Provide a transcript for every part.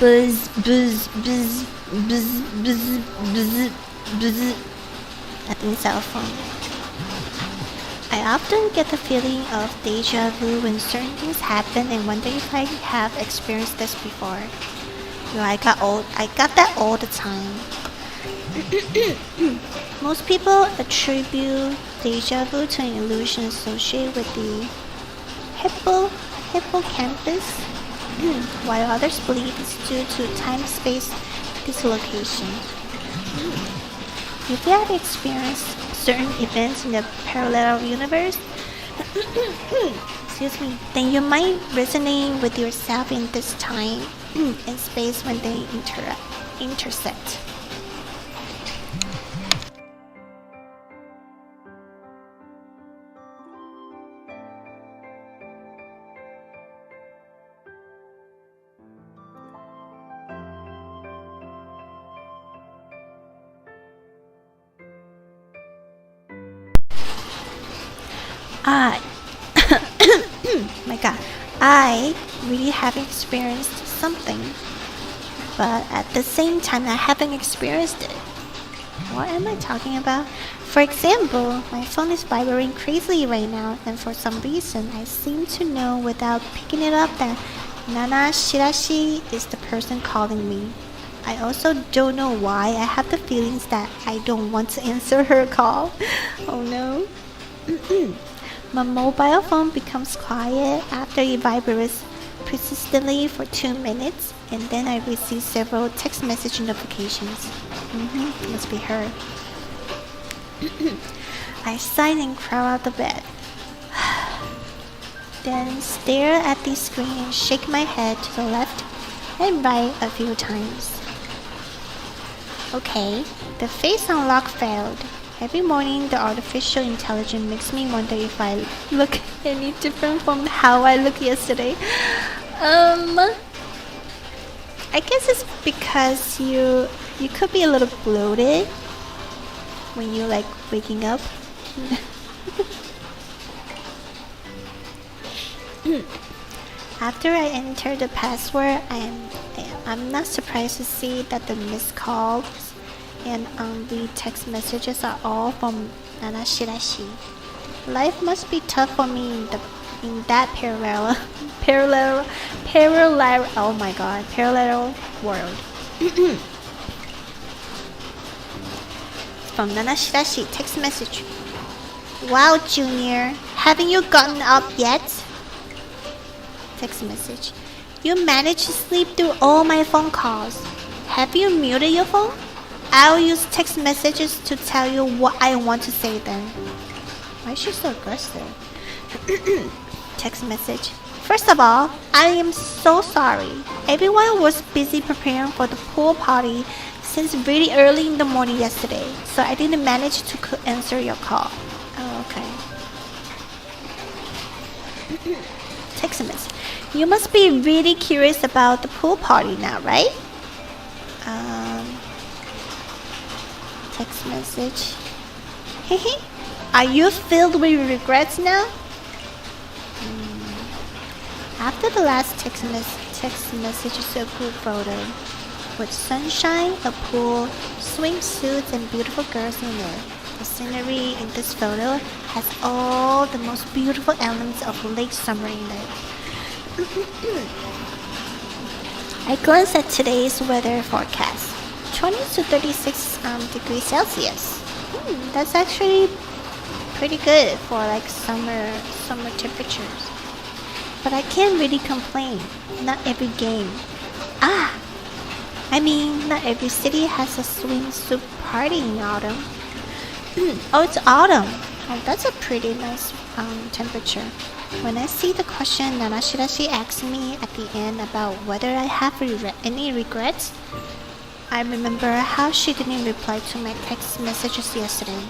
Buzz, buzz, buzz, buzz, buzz, buzz, buzz. Nothing cell phone. I often get the feeling of deja vu when certain things happen and wonder if I have experienced this before. You know, I got that all the time. Most people attribute deja vu to an illusion associated with the hippocampus, while others believe it's due to time-space dislocation. If you have experienced certain events in the parallel universe, excuse me, then you might resonate with yourself in this time and space when they intersect. My God, I really haven't experienced something, but at the same time, I haven't experienced it. What am I talking about? For example, my phone is vibrating crazily right now, and for some reason, I seem to know without picking it up that Nana Shirashi is the person calling me. I also don't know why I have the feelings that I don't want to answer her call. Oh no. My mobile phone becomes quiet after it vibrates persistently for 2 minutes, and then I receive several text message notifications. Must be her. I sigh and crawl out of bed. Then stare at the screen and shake my head to the left and right a few times. Okay, the face unlock failed. Every morning, the artificial intelligence makes me wonder if I look any different from how I looked yesterday. I guess it's because you could be a little bloated when you like waking up. After I enter the password, I'm not surprised to see that the missed calls and unread text messages are all from Nana Shirashi. Life must be tough for me in that parallel world. From Nana Shirashi, text message. Wow, Junior, haven't you gotten up yet? Text message. You managed to sleep through all my phone calls. Have you muted your phone? I'll use text messages to tell you what I want to say then. Why is she so aggressive? Text message. First of all, I am so sorry. Everyone was busy preparing for the pool party since really early in the morning yesterday, so I didn't manage to answer your call. Oh, okay. Text message. You must be really curious about the pool party now, right? Text message. Hehe. Are you filled with regrets now? After the last text message is a pool photo with sunshine, a pool, swimsuits, and beautiful girls in it. The scenery in this photo has all the most beautiful elements of late summer in it. I glanced at today's weather forecast. 20 to 36 degrees Celsius. That's actually pretty good for like summer temperatures. But I can't really complain. Not every game. Not every city has a swimsuit party in autumn. Oh, it's autumn. Oh, that's a pretty nice temperature. When I see the question Nana Shirashi asked me at the end about whether I have any regrets, I remember how she didn't reply to my text messages yesterday.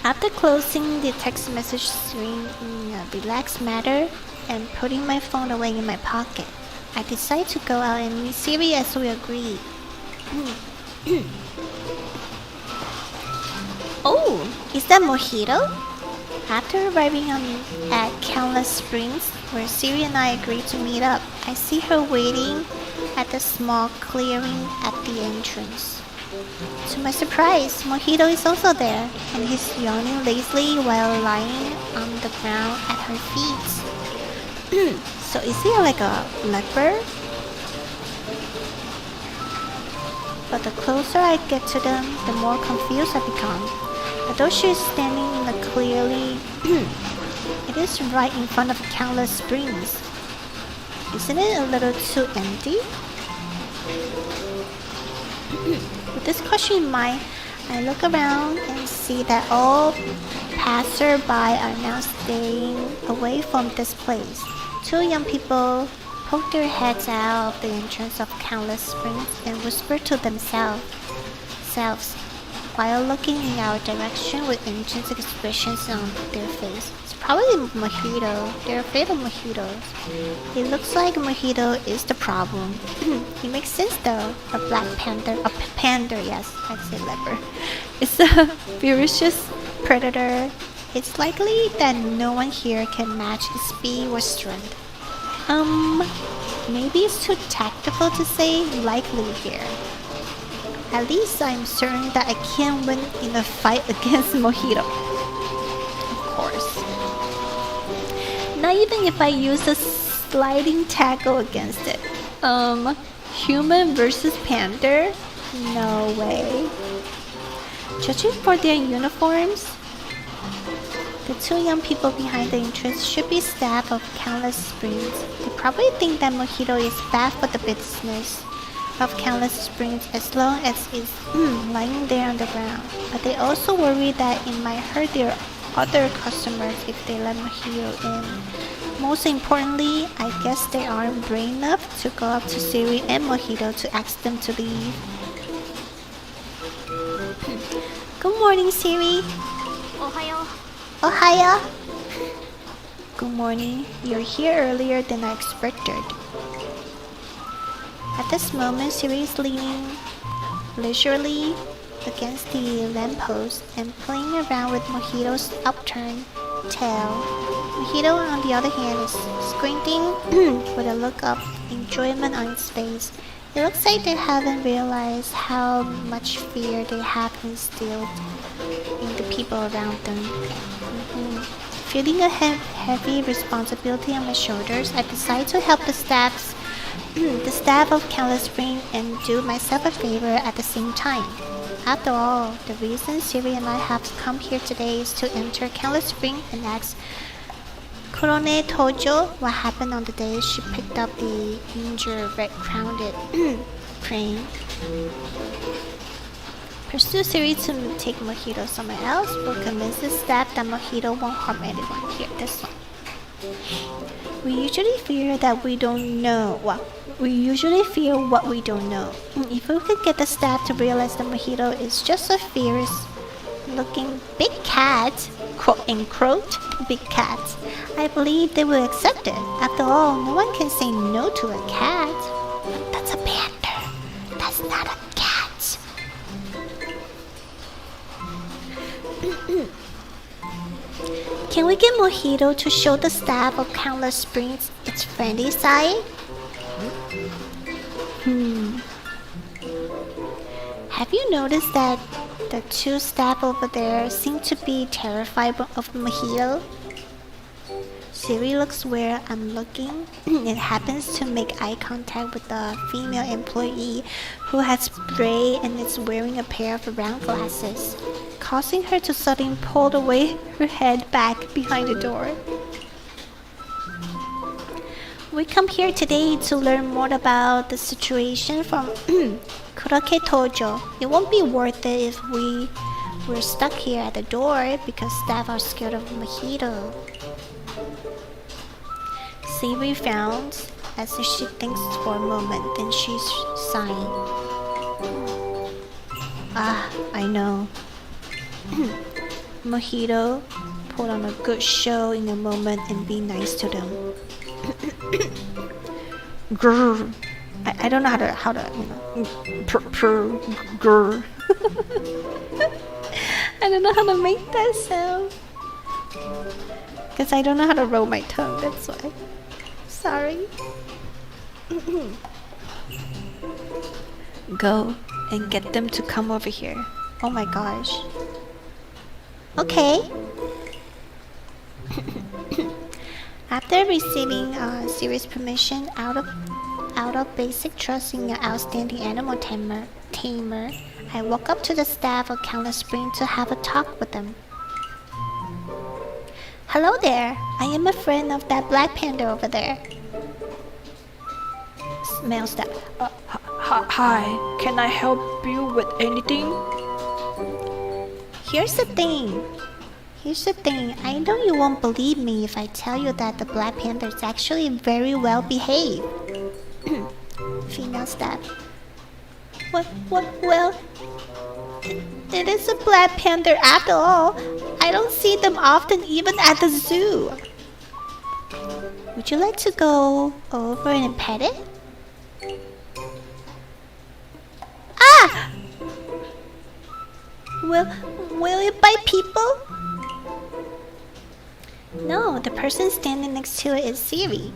After closing the text message screen in a relaxed manner and putting my phone away in my pocket, I decided to go out and meet Siri as we agreed. Oh, is that mojito? After arriving at Countless Springs, where Siri and I agreed to meet up. I see her waiting at the small clearing at the entrance. To my surprise, Mojito is also there, and he's yawning lazily while lying on the ground at her feet. So is he like a leopard? But the closer I get to them, the more confused I become. Although she is standing in the clearly, it is right in front of countless springs. Isn't it a little too empty? With this question in mind, I look around and see that all passerby are now staying away from this place. Two young people poke their heads out of the entrance of countless springs and whisper to themselves while looking in our direction with intense expressions on their face. It's probably Mojito. They're afraid of mojitos. It looks like Mojito is the problem. It makes sense though. A black panther, yes, I say leopard. It's a ferocious predator. It's likely that no one here can match his speed or strength. Maybe it's too tactful to say likely here. At least I'm certain that I can't win in a fight against Mojito. Of course. Not even if I use a sliding tackle against it. Human versus panther? No way. Judging for their uniforms, the two young people behind the entrance should be staff of countless springs. They probably think that Mojito is bad for the business of countless springs as long as it's lying there on the ground. But they also worry that it might hurt their other customers if they let Mojito in. Most importantly, I guess they aren't brave enough to go up to Siri and Mojito to ask them to leave. Good morning, Siri. Ohayo. Ohio. Good morning. You're here earlier than I expected. At this moment, Siri is leaning leisurely against the lamppost and playing around with Mojito's upturned tail. Mojito, on the other hand, is squinting with a look of enjoyment on its face. It looks like they haven't realized how much fear they have instilled in the people around them. Feeling a heavy responsibility on my shoulders, I decide to help the staff of Countless Spring and do myself a favor at the same time. After all, the reason Siri and I have come here today is to enter Countless Spring and ask Kurone Tojo what happened on the day she picked up the injured red-crowned crane. Pursue Siri to take Mojito somewhere else, or convince the staff that Mojito won't harm anyone here. This one. We usually fear that we don't know. Well, we usually fear what we don't know. If we could get the staff to realize that Mojito is just a fierce-looking big cat, quote-unquote, big cat, I believe they will accept it. After all, no one can say no to a cat. That's a panther. That's not a cat. Can we get Mojito to show the staff of Countless Springs its friendly side? Have you noticed that the two staff over there seem to be terrified of Mojito? Siri looks where I'm looking and happens to make eye contact with the female employee who has spray and is wearing a pair of round glasses, causing her to suddenly pull away her head back behind the door. We come here today to learn more about the situation from Kuroke Tojo. It won't be worth it if we're stuck here at the door because staff are scared of Mojito. Siri frowns as if she thinks for a moment, then she's sighing. I know. Mojito, put on a good show in a moment and be nice to them. Grr. I don't know how to grr. I don't know how to make that sound. Because I don't know how to roll my tongue, that's why. Sorry. Go and get them to come over here. Oh my gosh. Okay. After receiving Siri's permission out of basic trust in your outstanding animal tamer, I walk up to the staff of Countless Spring to have a talk with them. Hello there. I am a friend of that black panda over there. Male staff. Hi, can I help you with anything? Here's the thing. I know you won't believe me if I tell you that the black panda is actually very well behaved. Female staff. Well, it is a black panda after all. I don't see them often even at the zoo. Would you like to go over and pet it? Ah! Will it bite people? No, the person standing next to it is Siri,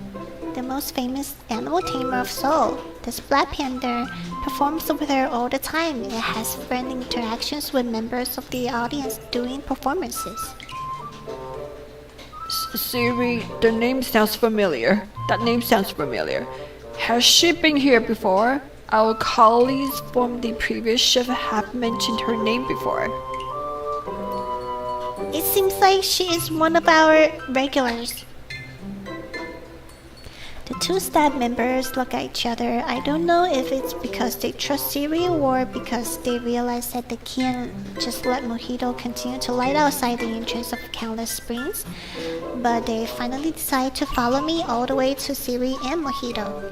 the most famous animal tamer of Seoul. This black panda performs with her all the time. It has friendly interactions with members of the audience during performances. Siri, the name sounds familiar. That name sounds familiar. Has she been here before? Our colleagues from the previous shift have mentioned her name before. It seems like she is one of our regulars. The two staff members look at each other. I don't know if it's because they trust Siri or because they realize that they can't just let Mojito continue to light outside the entrance of Countless Springs. But they finally decide to follow me all the way to Siri and Mojito.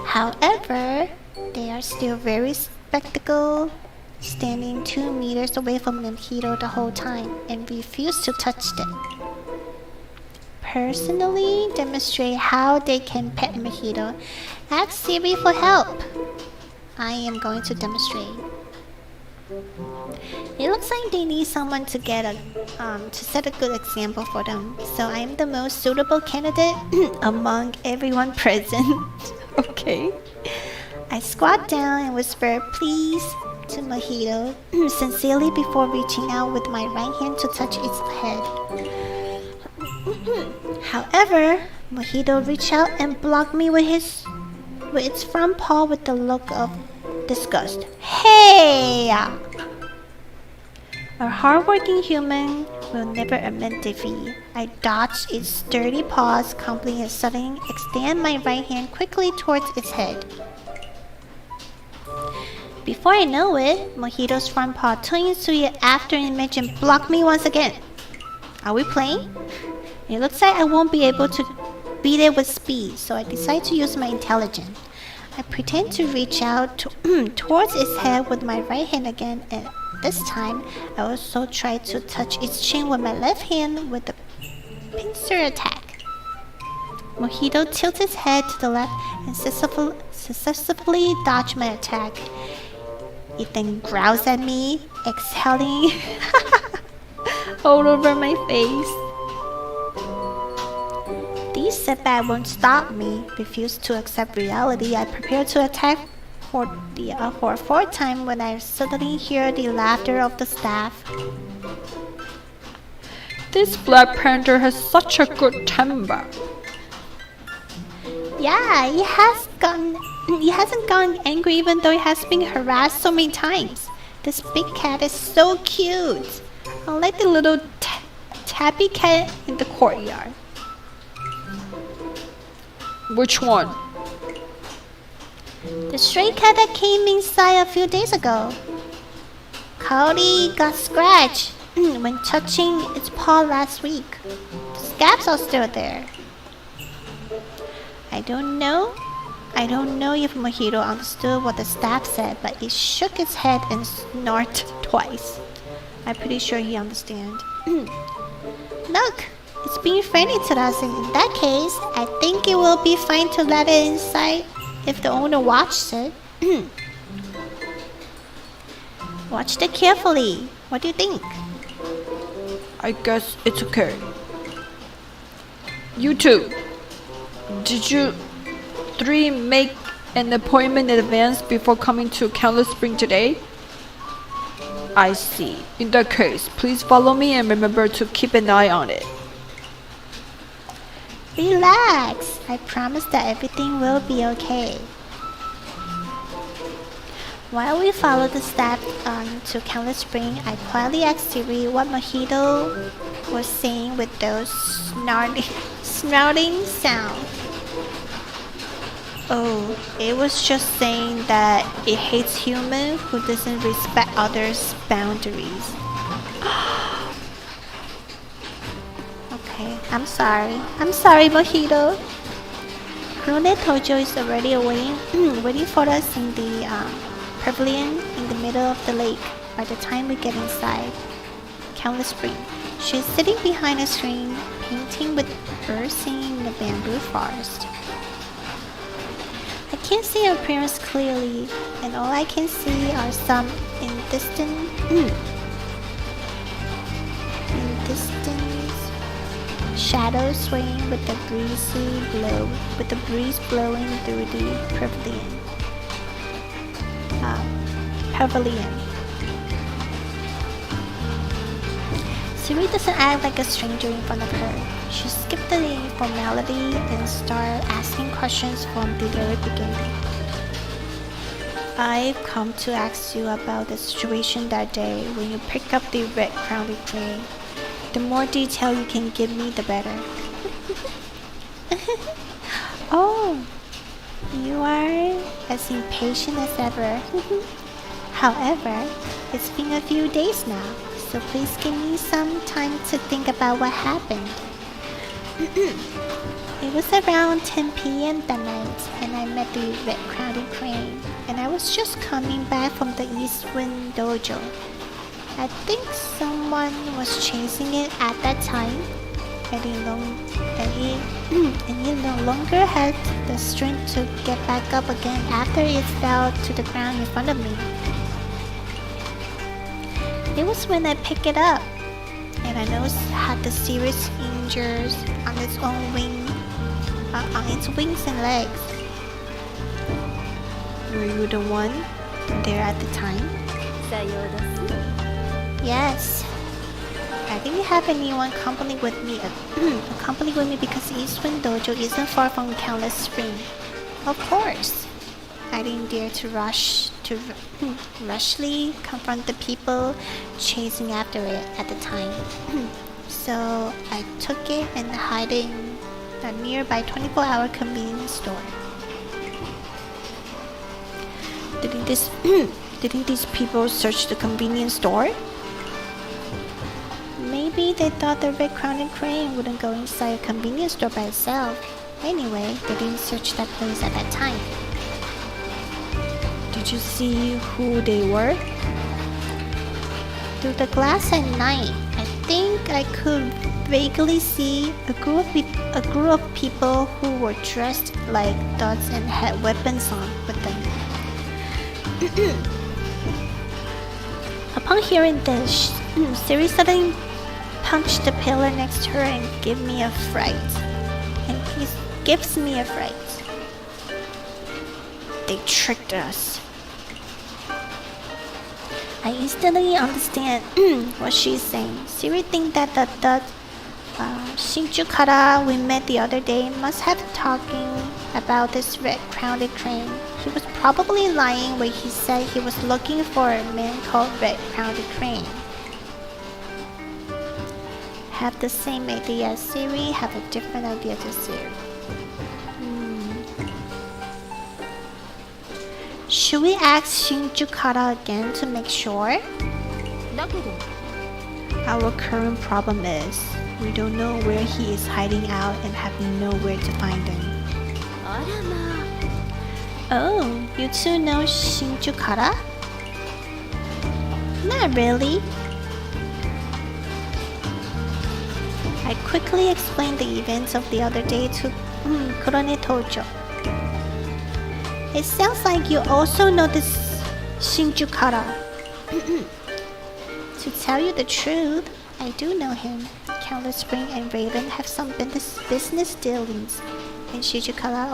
However, they are still very skeptical, standing 2 meters away from Mojito the whole time and refuse to touch them. Personally demonstrate how they can pet Mojito. Ask Siri for help. I am going to demonstrate. It looks like they need someone to set a good example for them. So I am the most suitable candidate among everyone present. Okay. I squat down and whisper, "Please," to Mojito, sincerely before reaching out with my right hand to touch its head. However, Mojito reached out and blocked me with its front paw with a look of disgust. Hey! A hardworking human will never admit defeat. I dodged its sturdy paws, completing a sudden extend my right hand quickly towards its head. Before I know it, Mojito's front paw turned into an after image and blocked me once again. Are we playing? It looks like I won't be able to beat it with speed, so I decide to use my intelligence. I pretend to reach out towards its head with my right hand again, and this time I also try to touch its chin with my left hand with a pincer attack. Mojito tilts its head to the left and successfully dodges my attack. It then growls at me, exhaling all over my face. This setback won't stop me. Refuse to accept reality. I prepare to attack for a fourth time when I suddenly hear the laughter of the staff. This black panther has such a good temper. Yeah, he hasn't gotten angry even though he has been harassed so many times. This big cat is so cute. Unlike the little tabby cat in the courtyard. Which one? The stray cat that came inside a few days ago. Cody got scratched when touching its paw last week. The scabs are still there. I don't know if Mojito understood what the staff said, but it shook its head and snorted twice. I'm pretty sure he understands. Look, it's being friendly to us, and in that case, I think it will be fine to let it inside if the owner watches it. Watch it carefully. What do you think? I guess it's okay. You two, did you three make an appointment in advance before coming to Countless Spring today? I see. In that case, please follow me and remember to keep an eye on it. Relax. I promise that everything will be okay. While we followed the steps to Countless Spring, I quietly asked Siri what Mojito was saying with those snarling sounds. Oh, it was just saying that it hates humans who doesn't respect others' boundaries. Okay, I'm sorry, Mojito. Kurone Tojo is already waiting for us in the pavilion in the middle of the lake by the time we get inside Countless Spring. She's sitting behind a screen, painting with birds singing in the bamboo forest. I can't see her appearance clearly, and all I can see are some indistinct shadows swaying with the breeze blowing through the pavilion. Siri doesn't act like a stranger in front of her. She skipped the formality and started asking questions from the very beginning. I've come to ask you about the situation that day when you picked up the red-crowned crane. The more detail you can give me, the better. Oh, you are as impatient as ever. However, it's been a few days now, so please give me some time to think about what happened. It was around 10 p.m. that night, and I met the red-crowned crane, and I was just coming back from the East Wind Dojo. I think someone was chasing it at that time, and he no longer had the strength to get back up again after it fell to the ground in front of me. It was when I picked it up, and I noticed it had the serious injuries on its wings and legs. Were you the one there at the time? Yes. I didn't have anyone accompany with me because Eastwind Dojo isn't far from Countless Spring. Of course. I didn't dare to rushly confront the people chasing after it at the time. So I took it and hid it in a nearby 24-hour convenience store. Didn't these people search the convenience store? Maybe they thought the red-crowned crane wouldn't go inside a convenience store by itself. Anyway, they didn't search that place at that time. Did you see who they were? Through the glass at night, I think I could vaguely see a group of people who were dressed like thugs and had weapons on with them. Upon hearing this, Siri suddenly punched the pillar next to her and gives me a fright. They tricked us. I instantly understand what she's saying. Siri thinks that the Shinjukara we met the other day must have been talking about this red-crowned crane. He was probably lying when he said he was looking for a man called red-crowned crane. Have the same idea as Siri, have a different idea to Siri. Should we ask Shinjukara again to make sure? Our current problem is we don't know where he is hiding out and have nowhere to find him. Oh, you two know Shinjukara? Not really. I quickly explained the events of the other day to Kurone Tojo. It sounds like you also know this Shinjukara. To tell you the truth, I do know him. Countless Spring and Raven have some business dealings, and Shichikara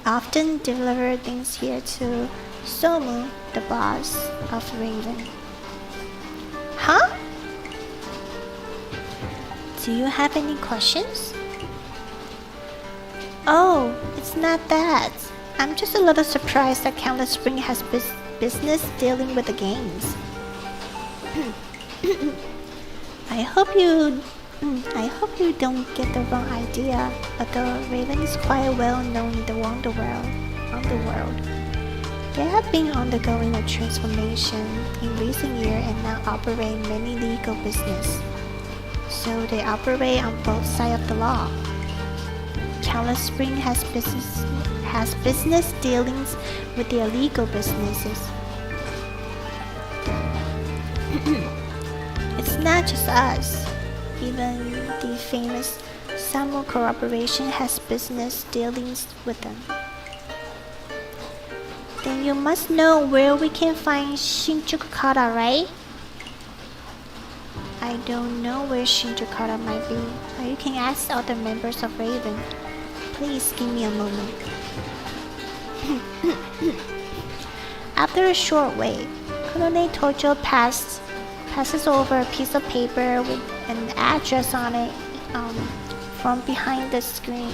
often deliver things here to Somu, the boss of Raven. Huh? Do you have any questions? Oh, it's not that. I'm just a little surprised that Countless Spring has business dealing with the games. I hope you don't get the wrong idea, although Raven is quite well known in the Underworld. They have been undergoing a transformation in recent years and now operate many legal business. So they operate on both sides of the law. Countless Spring has business dealings with the illegal businesses. It's not just us. Even the famous Samu Corporation has business dealings with them. Then you must know where we can find Shinjuku Kara, right? I don't know where Shinjuku Kara might be, but you can ask other members of Raven. Please give me a moment. After a short wait, Konone Tojo passes over a piece of paper with an address on it from behind the screen.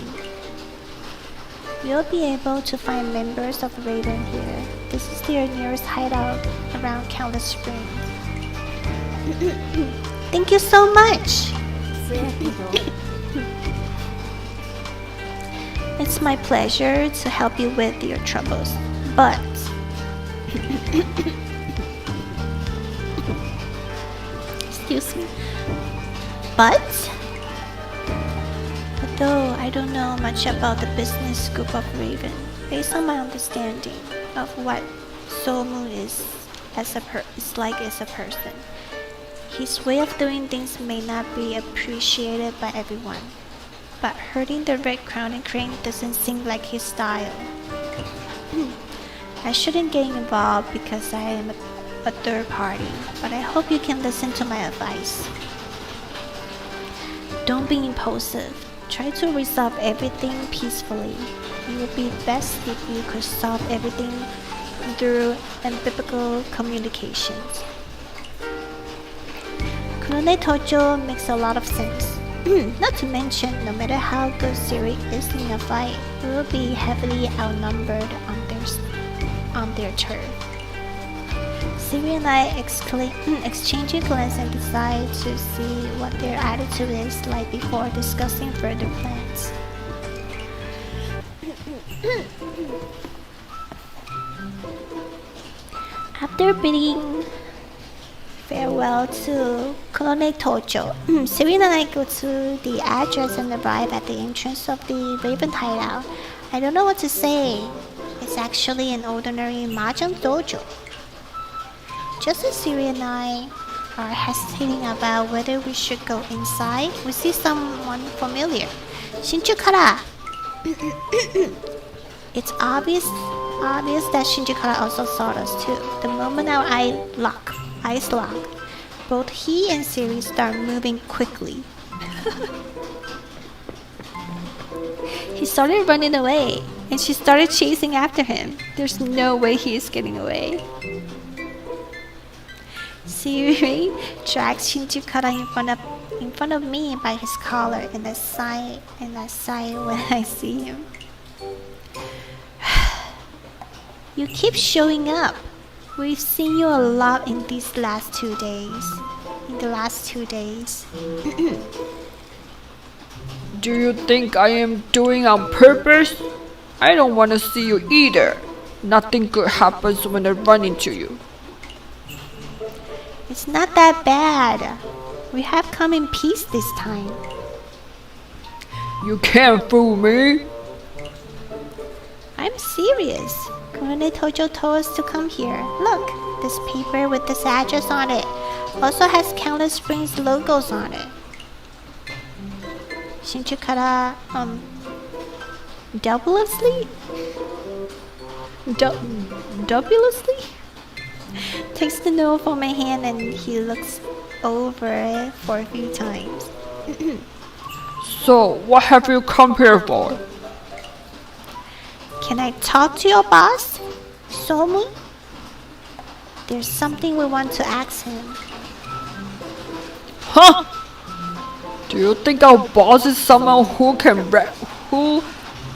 You'll be able to find members of Raven here. This is their nearest hideout around Countless Spring. Thank you so much! It's my pleasure to help you with your troubles, but excuse me. But although I don't know much about the business scoop of Raven, based on my understanding of what Somu is as a person, his way of doing things may not be appreciated by everyone. But hurting the Red Crown and Crane doesn't seem like his style. I shouldn't get involved because I am a third party, but I hope you can listen to my advice. Don't be impulsive. Try to resolve everything peacefully. It would be best if you could solve everything through amicable communications. Kurone Tojo makes a lot of sense. Not to mention, no matter how good Siri is in a fight, we will be heavily outnumbered on their turf. Siri and I exchange a glance and decide to see what their attitude is like before discussing further plans. After bidding farewell to Kolone Tojo, Siri and I go to the address and arrive at the entrance of the Raven hideout. I don't know what to say. It's actually an ordinary Mahjong dojo. Just as Siri and I are hesitating about whether we should go inside, we see someone familiar. Shinjukara! It's obvious that Shinjukara also saw us too. The moment our eyes lock, both he and Siri start moving quickly. He started running away, and she started chasing after him. There's no way he is getting away. Siri drags Shinjukara in front of me by his collar, and I sigh when I see him. You keep showing up. We've seen you a lot in the last 2 days. Do you think I am doing on purpose? I don't want to see you either. Nothing good happens when I run into you. It's not that bad. We have come in peace this time. You can't fool me. I'm serious. Kurone Tojo told us to come here. Look, this paper with this address on it also has Countless Springs logos on it. Shinjukara, dubiously takes the note from my hand and he looks over it for a few times. So, what have you come here for? Can I talk to your boss, Somu? There's something we want to ask him. Huh? Do you think our boss is someone who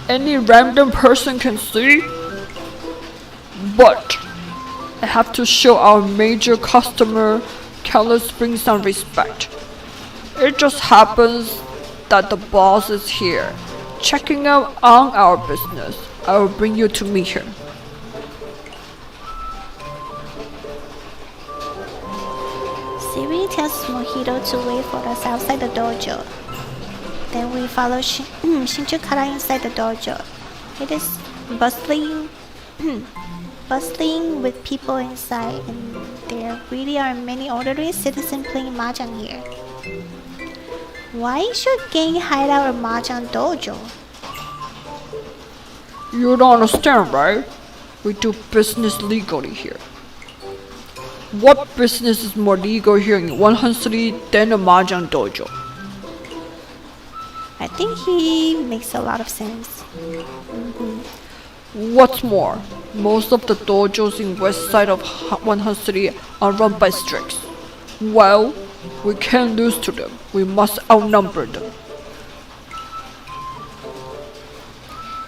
any random person can see? But I have to show our major customer, Countless Springs, some respect. It just happens that the boss is here, checking out on our business. I will bring you to meet him. Siri tells Mojito to wait for us outside the dojo. Then we follow Shinjukara inside the dojo. It is bustling, bustling with people inside, and there really are many orderly citizens playing Mahjong here. Why should gang hide out a Mahjong dojo? You don't understand, right? We do business legally here. What business is more legal here in Wonhan City than a Mahjong dojo? I think he makes a lot of sense. What's more, most of the dojos in west side of Wonhan City are run by Strix. Well, we can't lose to them. We must outnumber them.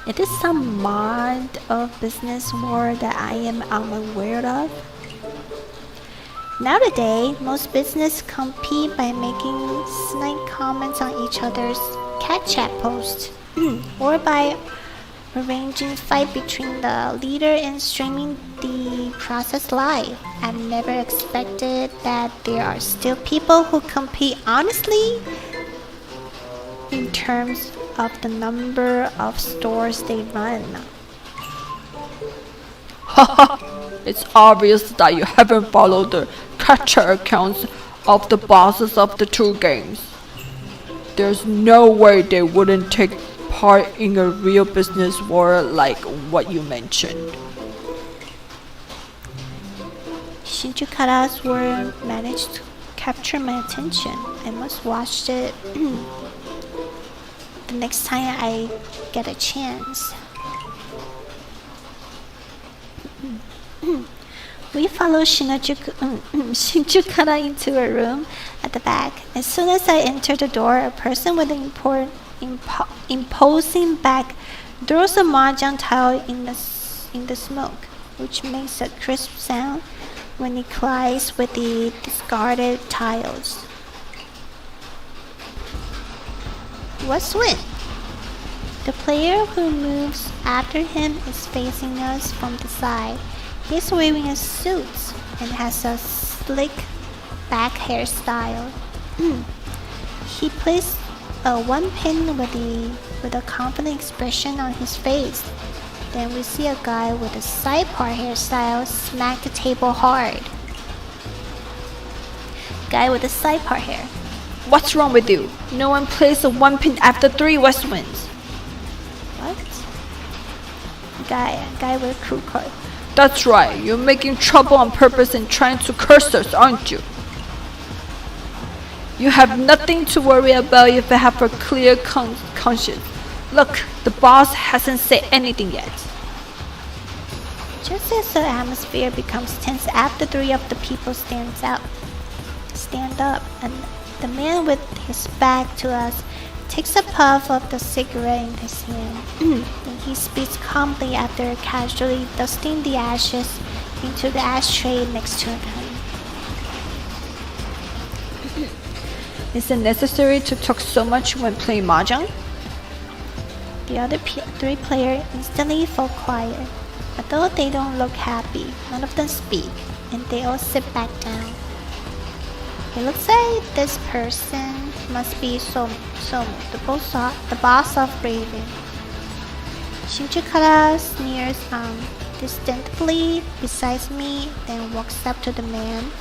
It is some mod of business war that I am unaware of. Nowadays, most business compete by making snide comments on each other's cat chat posts, or by arranging fight between the leader and streaming the process live. I've never expected that there are still people who compete honestly in terms of the number of stores they run. It's obvious that you haven't followed the catcher accounts of the bosses of the two games. There's no way they wouldn't take part in a real business war like what you mentioned. Shinjukara's word managed to capture my attention. I must watch it the next time I get a chance. We follow Shinjukara into a room at the back. As soon as I enter the door, a person with an imposing back throws a mahjong tile in the smoke, which makes a crisp sound when it collides with the discarded tiles. What's win? The player who moves after him is facing us from the side. He's wearing a suit and has a slick back hairstyle. He plays one pin with a confident expression on his face. Then we see a guy with a side part hairstyle smack the table hard. Guy with a side part hair. What's wrong with you? No one plays a one pin after 3 West wins. What? Guy with a crew card. That's right, you're making trouble on purpose and trying to curse us, aren't you? You have nothing to worry about if I have a clear conscience. Look, the boss hasn't said anything yet. Just as the atmosphere becomes tense after 3 of the people stand up, and the man with his back to us takes a puff of the cigarette in his hand. Then he speaks calmly after casually dusting the ashes into the ashtray next to him. Is it necessary to talk so much when playing Mahjong? The other 3 players instantly fall quiet. Although they don't look happy, none of them speak, and they all sit back down. It looks like this person must be Somu, the boss of Raven. Shinjukara sneers distantly beside me, then walks up to the man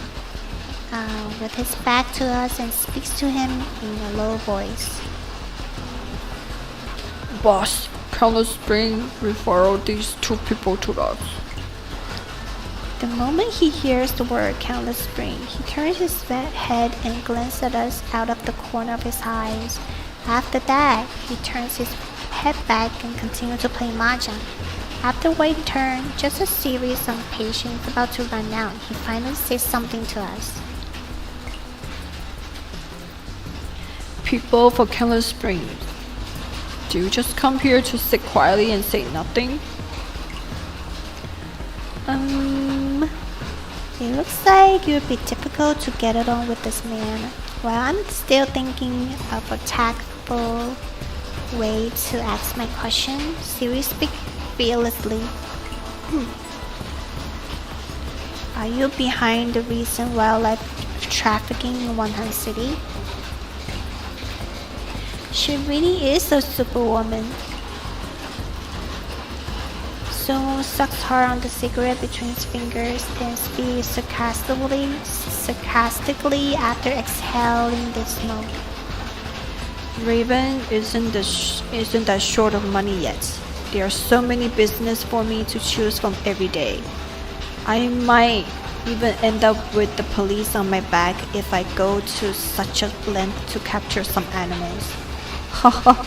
with his back to us and speaks to him in a low voice. Boss, Countless Spring referred these 2 people to us. The moment he hears the word Countless Spring, he turns his head and glances at us out of the corner of his eyes. After that, he turns his head back and continues to play Mahjong. After waiting turn, just as serious and patient about to run out, he finally says something to us. People for Countless Springs, do you just come here to sit quietly and say nothing? It looks like you'd be difficult to get along with this man. While I'm still thinking of a tactful way to ask my question, Siri speaks fearlessly. Are you behind the recent wildlife trafficking in Wonhan City? She really is a superwoman. Sumo sucks hard on the cigarette between his fingers, then speaks sarcastically after exhaling the smoke. Raven isn't that short of money yet. There are so many business for me to choose from every day. I might even end up with the police on my back if I go to such a length to capture some animals. Haha.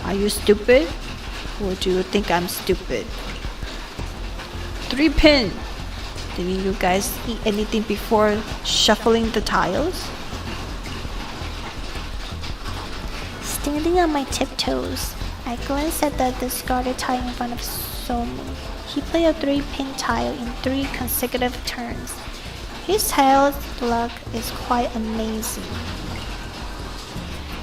Are you stupid? Or do you think I'm stupid? 3 pin! Didn't you guys eat anything before shuffling the tiles? Standing on my tiptoes, I glance at the discarded tile in front of Somu. He played a 3-pin tile in 3 consecutive turns. His tile's luck is quite amazing.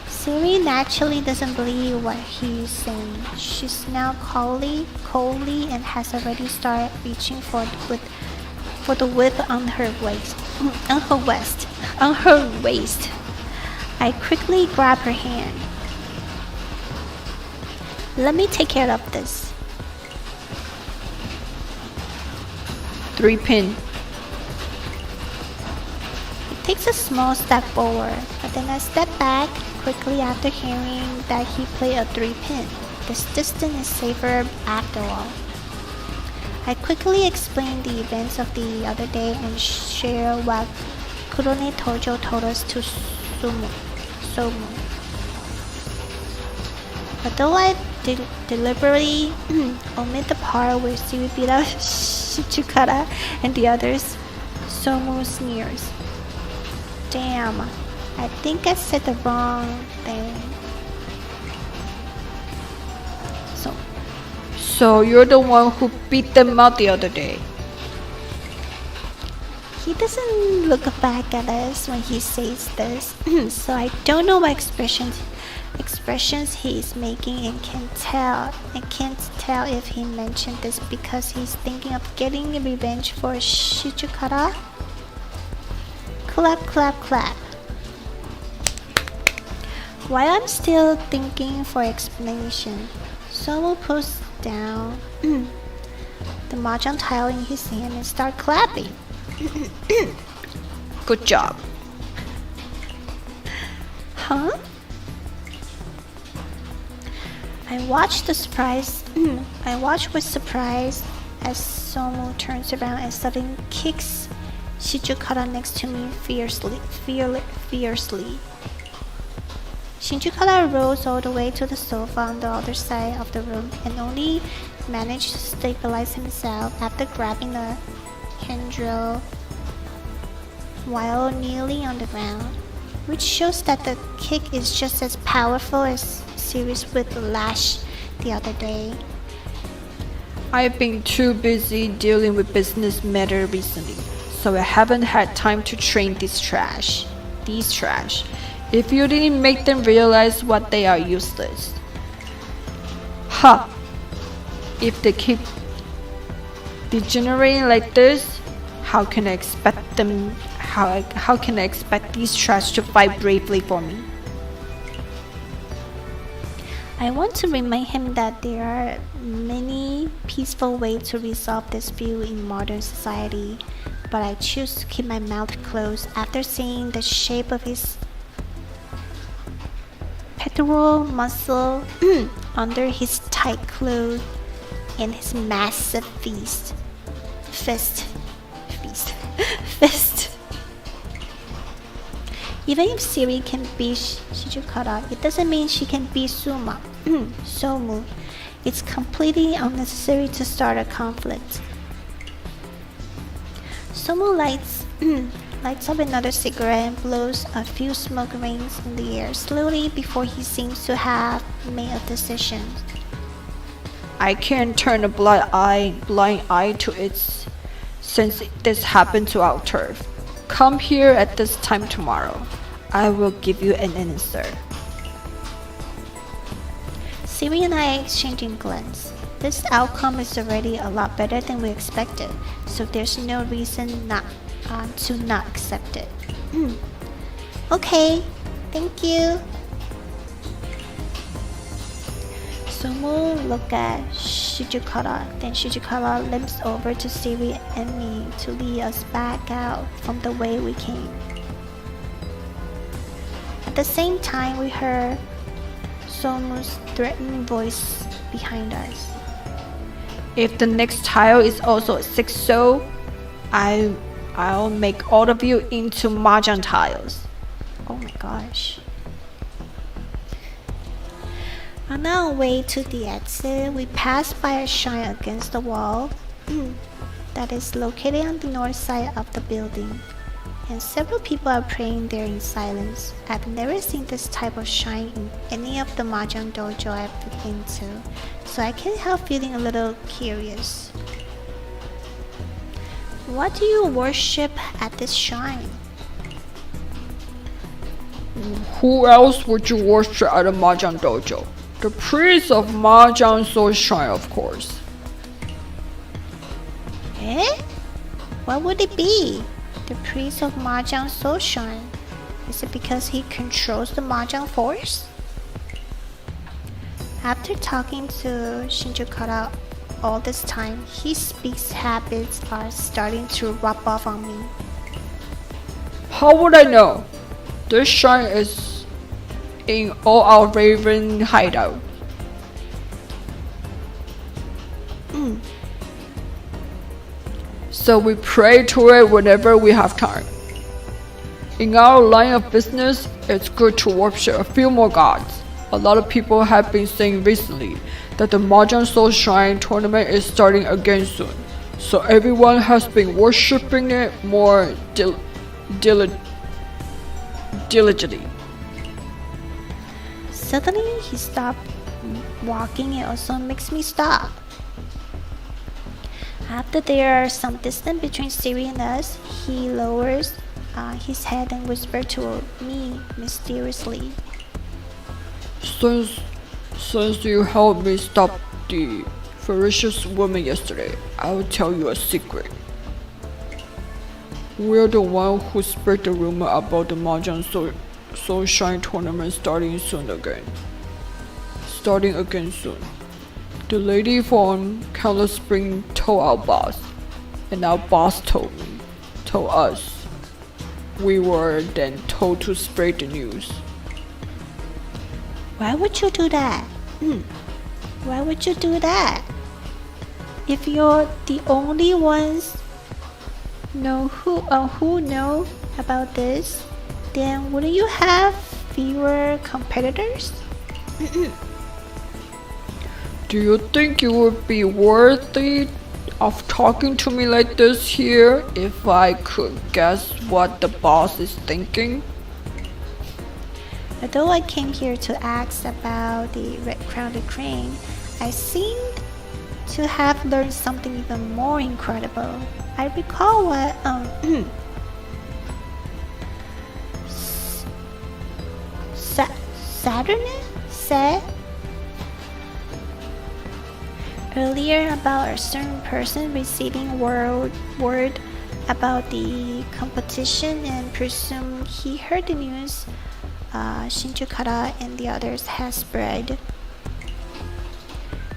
Siri naturally doesn't believe what he's saying. She's now coldly and has already started reaching for the whip on her waist. I quickly grab her hand. Let me take care of this. 3 pin. He takes a small step forward, but then I step back quickly after hearing that he played a 3-pin. This distance is safer after all. I quickly explain the events of the other day and share what Kurone Tojo told us to Somu. Although I deliberately omit the part where Siri beat out Shichukara and the others, Somu sneers. Damn, I think I said the wrong thing. So you're the one who beat them out the other day. He doesn't look back at us when he says this, so I don't know what expressions he is making and can't tell if he mentioned this because he's thinking of getting revenge for Shichukara. Clap, clap, clap. While I'm still thinking for explanation, Somu puts down the mahjong tile in his hand and start clapping. Good job. Huh? I watch with surprise as Somu turns around and suddenly kicks Shichukara next to me fiercely. Shichukara rolls all the way to the sofa on the other side of the room and only managed to stabilize himself after grabbing a handrail while kneeling on the ground, which shows that the kick is just as powerful as Siri's with lash the other day. I've been too busy dealing with business matter recently, so I haven't had time to train these trash. If you didn't make them realize what they are useless. Ha! If they keep degenerating like this, how can I expect these trash to fight bravely for me? I want to remind him that there are many peaceful ways to resolve this feud in modern society, but I choose to keep my mouth closed after seeing the shape of his pectoral muscle under his tight clothes and his massive fist. fist. Even if Siri can beat Shijukara, it doesn't mean she can beat Somu. It's completely unnecessary to start a conflict. Somu lights up another cigarette and blows a few smoke rings in the air slowly before he seems to have made a decision. I can't turn a blind eye to it since this happened to our turf. Come here at this time tomorrow. I will give you an answer. Siri and I are exchanging glances. This outcome is already a lot better than we expected, so there's no reason to not accept it. Okay, thank you. Somu looked at Shijukara, then Shijukara limps over to Siri and me to lead us back out from the way we came. At the same time, we heard Somu's threatening voice behind us. If the next tile is also a 6-so, I'll make all of you into Mahjong tiles. Oh my gosh. On our way to the exit, we passed by a shrine against the wall that is located on the north side of the building, and several people are praying there in silence. I've never seen this type of shrine in any of the Mahjong dojo I've been to, so I can't help feeling a little curious. What do you worship at this shrine? Who else would you worship at a Mahjong dojo? The priest of Mahjong Soul Shrine, of course. Eh? What would it be? The priest of Mahjong Soul Shrine? Is it because he controls the Mahjong force? After talking to Shinjukara all this time, his speech habits are starting to rub off on me. How would I know? This shrine is in all our Raven hideout. So we pray to it whenever we have time. In our line of business, it's good to worship a few more gods. A lot of people have been saying recently that the Mahjong Soul Shrine tournament is starting again soon. So everyone has been worshipping it more diligently. Suddenly, he stopped walking. It also makes me stop. After there are some distance between Siri and us, he lowers his head and whispers to me mysteriously. Since you helped me stop the ferocious woman yesterday, I will tell you a secret. We're the one who spread the rumor about the Mahjong Soul Shrine tournament starting again soon. The lady from Countless Spring told our boss, and our boss told us. We were then told to spread the news. Why would you do that? Why would you do that? If you're the only ones who know about this, then wouldn't you have fewer competitors? Do you think you would be worthy of talking to me like this here if I could guess what the boss is thinking? Although I came here to ask about the red-crowned crane, I seemed to have learned something even more incredible. I recall what Saturn said earlier about a certain person receiving word about the competition and presumed he heard the news Shinjukara and the others had spread.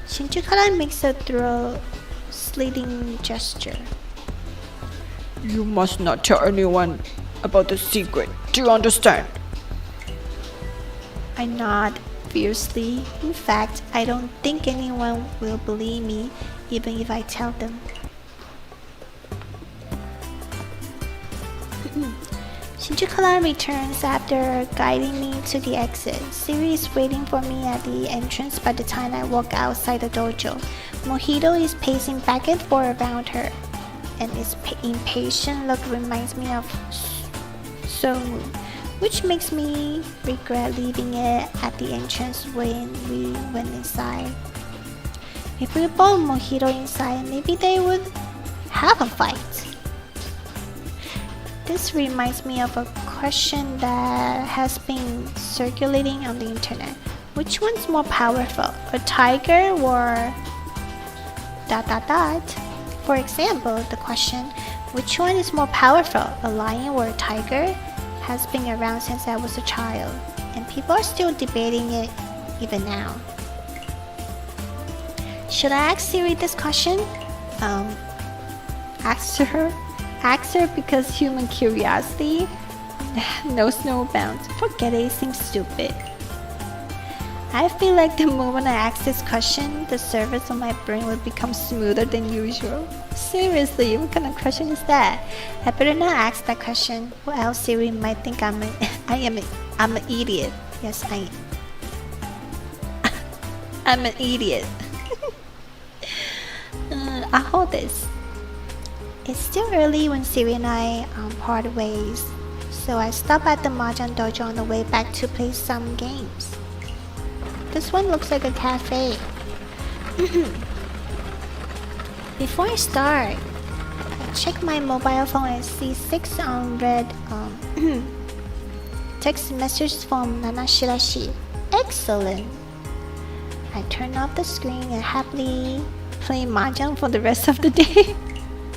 Shinjukara makes a throat-slitting gesture. You must not tell anyone about the secret. Do you understand? I nod fiercely. In fact, I don't think anyone will believe me, even if I tell them. Shinjuku returns after guiding me to the exit. Siri is waiting for me at the entrance by the time I walk outside the dojo. Mojito is pacing back and forth around her, and its impatient look reminds me of Somu, which makes me regret leaving it at the entrance when we went inside. If we brought Mojito inside, maybe they would have a fight. This reminds me of a question that has been circulating on the internet. Which one's more powerful, a tiger or ... For example, the question, which one is more powerful, a lion or a tiger, has been around since I was a child, and people are still debating it even now. Should I ask Siri this question? Ask her because human curiosity knows no bounds. Forget it, it seems stupid. I feel like the moment I ask this question, the surface of my brain will become smoother than usual. Seriously, what kind of question is that? I better not ask that question, or else Siri might think I'm an idiot. Yes, I am. I'm an idiot. I hold this. It's still early when Siri and I part ways, so I stop at the Mahjong dojo on the way back to play some games. This one looks like a cafe. Before I start, I check my mobile phone and see 6 unread text messages from Nana Shirashi. Excellent! I turn off the screen and happily play Mahjong for the rest of the day.